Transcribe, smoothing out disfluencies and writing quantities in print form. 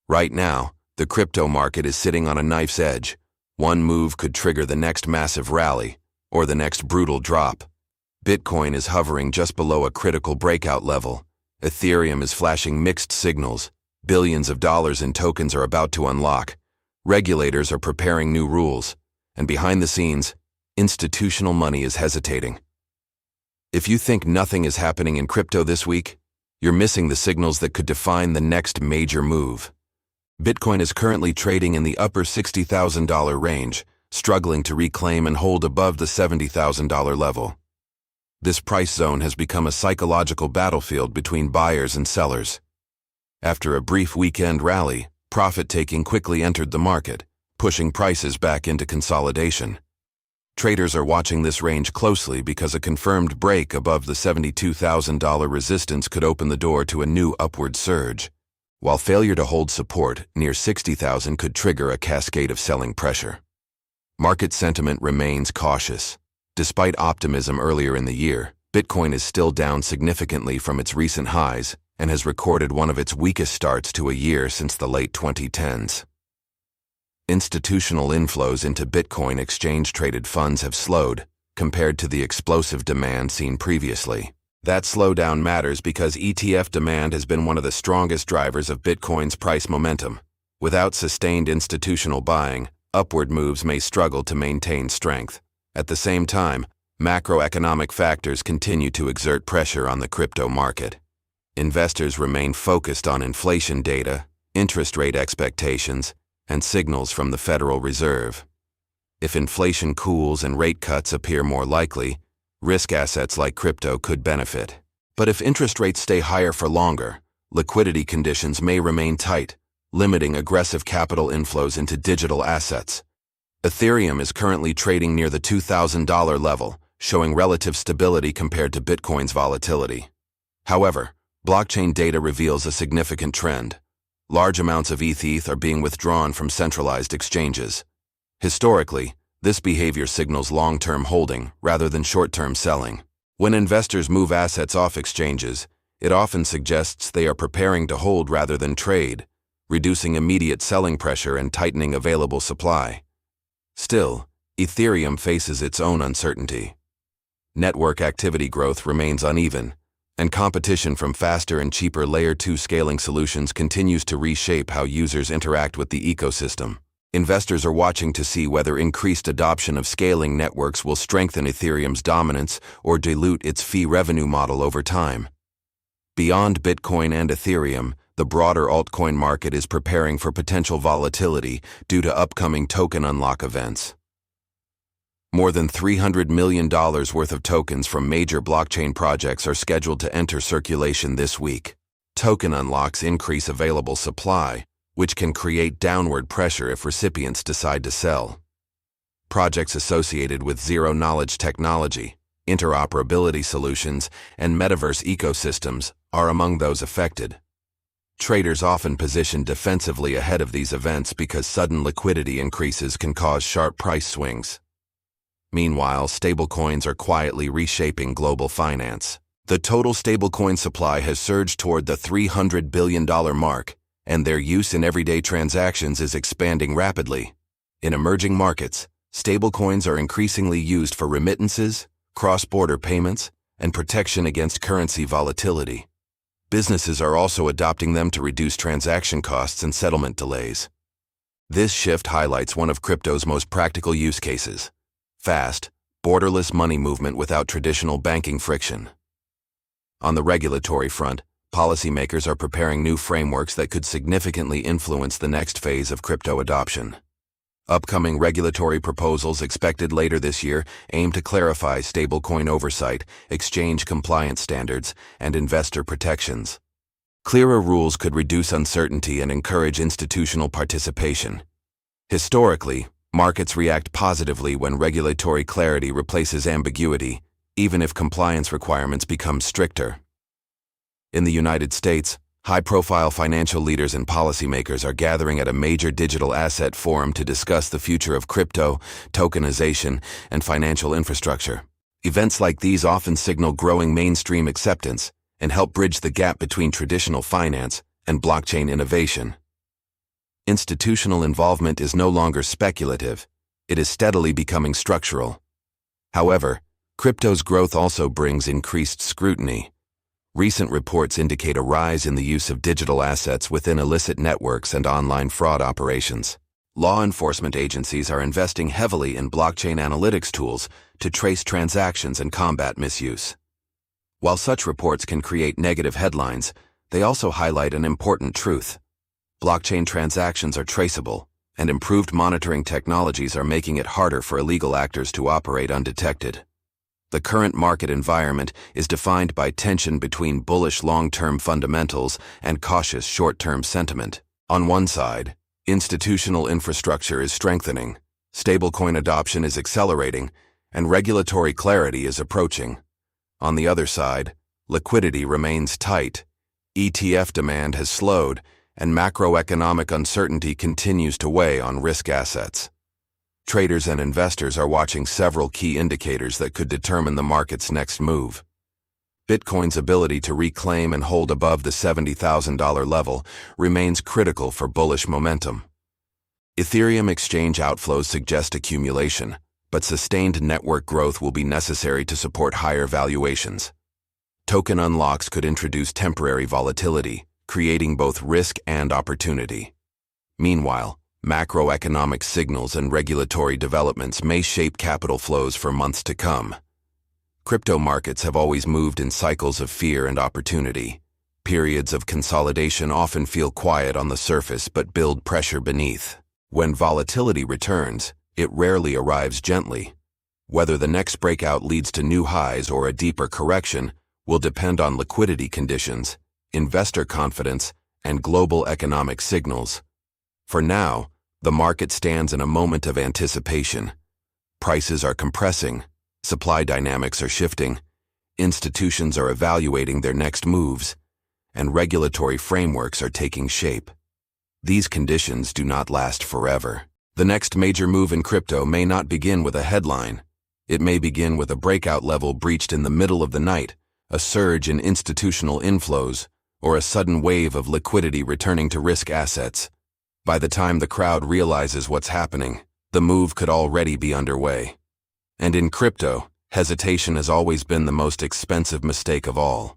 Right now, the crypto market is sitting on a knife's edge. One move could trigger the next massive rally, or the next brutal drop. Bitcoin is hovering just below a critical breakout level. Ethereum is flashing mixed signals. Billions of dollars in tokens are about to unlock. Regulators are preparing new rules. And behind the scenes, institutional money is hesitating. If you think nothing is happening in crypto this week, you're missing the signals that could define the next major move. Bitcoin is currently trading in the upper $60,000 range, struggling to reclaim and hold above the $70,000 level. This price zone has become a psychological battlefield between buyers and sellers. After a brief weekend rally, profit-taking quickly entered the market, pushing prices back into consolidation. Traders are watching this range closely because a confirmed break above the $72,000 resistance could open the door to a new upward surge, while failure to hold support near $60,000 could trigger a cascade of selling pressure. Market sentiment remains cautious. Despite optimism earlier in the year, Bitcoin is still down significantly from its recent highs and has recorded one of its weakest starts to a year since the late 2010s. Institutional inflows into Bitcoin exchange-traded funds have slowed, compared to the explosive demand seen previously. That slowdown matters because ETF demand has been one of the strongest drivers of Bitcoin's price momentum. Without sustained institutional buying, upward moves may struggle to maintain strength. At the same time, macroeconomic factors continue to exert pressure on the crypto market. Investors remain focused on inflation data, interest rate expectations, and signals from the Federal Reserve. If inflation cools and rate cuts appear more likely, risk assets like crypto could benefit. But if interest rates stay higher for longer, liquidity conditions may remain tight, limiting aggressive capital inflows into digital assets. Ethereum is currently trading near the $2,000 level, showing relative stability compared to Bitcoin's volatility. However, blockchain data reveals a significant trend. Large amounts of ETH are being withdrawn from centralized exchanges. Historically, this behavior signals long-term holding rather than short-term selling. When investors move assets off exchanges, it often suggests they are preparing to hold rather than trade, reducing immediate selling pressure and tightening available supply. Still, Ethereum faces its own uncertainty. Network activity growth remains uneven, and competition from faster and cheaper Layer 2 scaling solutions continues to reshape how users interact with the ecosystem. Investors are watching to see whether increased adoption of scaling networks will strengthen Ethereum's dominance or dilute its fee revenue model over time. Beyond Bitcoin and Ethereum, the broader altcoin market is preparing for potential volatility due to upcoming token unlock events. More than $300 million worth of tokens from major blockchain projects are scheduled to enter circulation this week. Token unlocks increase available supply, which can create downward pressure if recipients decide to sell. Projects associated with zero-knowledge technology, interoperability solutions, and metaverse ecosystems are among those affected. Traders often position defensively ahead of these events because sudden liquidity increases can cause sharp price swings. Meanwhile, stablecoins are quietly reshaping global finance. The total stablecoin supply has surged toward the $300 billion mark, and their use in everyday transactions is expanding rapidly. In emerging markets, stablecoins are increasingly used for remittances, cross-border payments, and protection against currency volatility. Businesses are also adopting them to reduce transaction costs and settlement delays. This shift highlights one of crypto's most practical use cases: fast, borderless money movement without traditional banking friction. On the regulatory front, policymakers are preparing new frameworks that could significantly influence the next phase of crypto adoption. Upcoming regulatory proposals expected later this year aim to clarify stablecoin oversight, exchange compliance standards, and investor protections. Clearer rules could reduce uncertainty and encourage institutional participation. Historically, markets react positively when regulatory clarity replaces ambiguity, even if compliance requirements become stricter. In the United States, high-profile financial leaders and policymakers are gathering at a major digital asset forum to discuss the future of crypto, tokenization, and financial infrastructure. Events like these often signal growing mainstream acceptance and help bridge the gap between traditional finance and blockchain innovation. Institutional involvement is no longer speculative, it is steadily becoming structural. However, crypto's growth also brings increased scrutiny. Recent reports indicate a rise in the use of digital assets within illicit networks and online fraud operations. Law enforcement agencies are investing heavily in blockchain analytics tools to trace transactions and combat misuse. While such reports can create negative headlines, they also highlight an important truth. Blockchain transactions are traceable, and improved monitoring technologies are making it harder for illegal actors to operate undetected. The current market environment is defined by tension between bullish long-term fundamentals and cautious short-term sentiment. On one side, institutional infrastructure is strengthening, stablecoin adoption is accelerating, and regulatory clarity is approaching. On the other side, liquidity remains tight, ETF demand has slowed, and macroeconomic uncertainty continues to weigh on risk assets. Traders and investors are watching several key indicators that could determine the market's next move. Bitcoin's ability to reclaim and hold above the $70,000 level remains critical for bullish momentum. Ethereum exchange outflows suggest accumulation, but sustained network growth will be necessary to support higher valuations. Token unlocks could introduce temporary volatility, creating both risk and opportunity. Meanwhile, macroeconomic signals and regulatory developments may shape capital flows for months to come. Crypto markets have always moved in cycles of fear and opportunity. Periods of consolidation often feel quiet on the surface but build pressure beneath. When volatility returns, it rarely arrives gently. Whether the next breakout leads to new highs or a deeper correction will depend on liquidity conditions, investor confidence, and global economic signals. For now, the market stands in a moment of anticipation. Prices are compressing, supply dynamics are shifting, institutions are evaluating their next moves, and regulatory frameworks are taking shape. These conditions do not last forever. The next major move in crypto may not begin with a headline. It may begin with a breakout level breached in the middle of the night, a surge in institutional inflows, or a sudden wave of liquidity returning to risk assets. By the time the crowd realizes what's happening, the move could already be underway. And in crypto, hesitation has always been the most expensive mistake of all.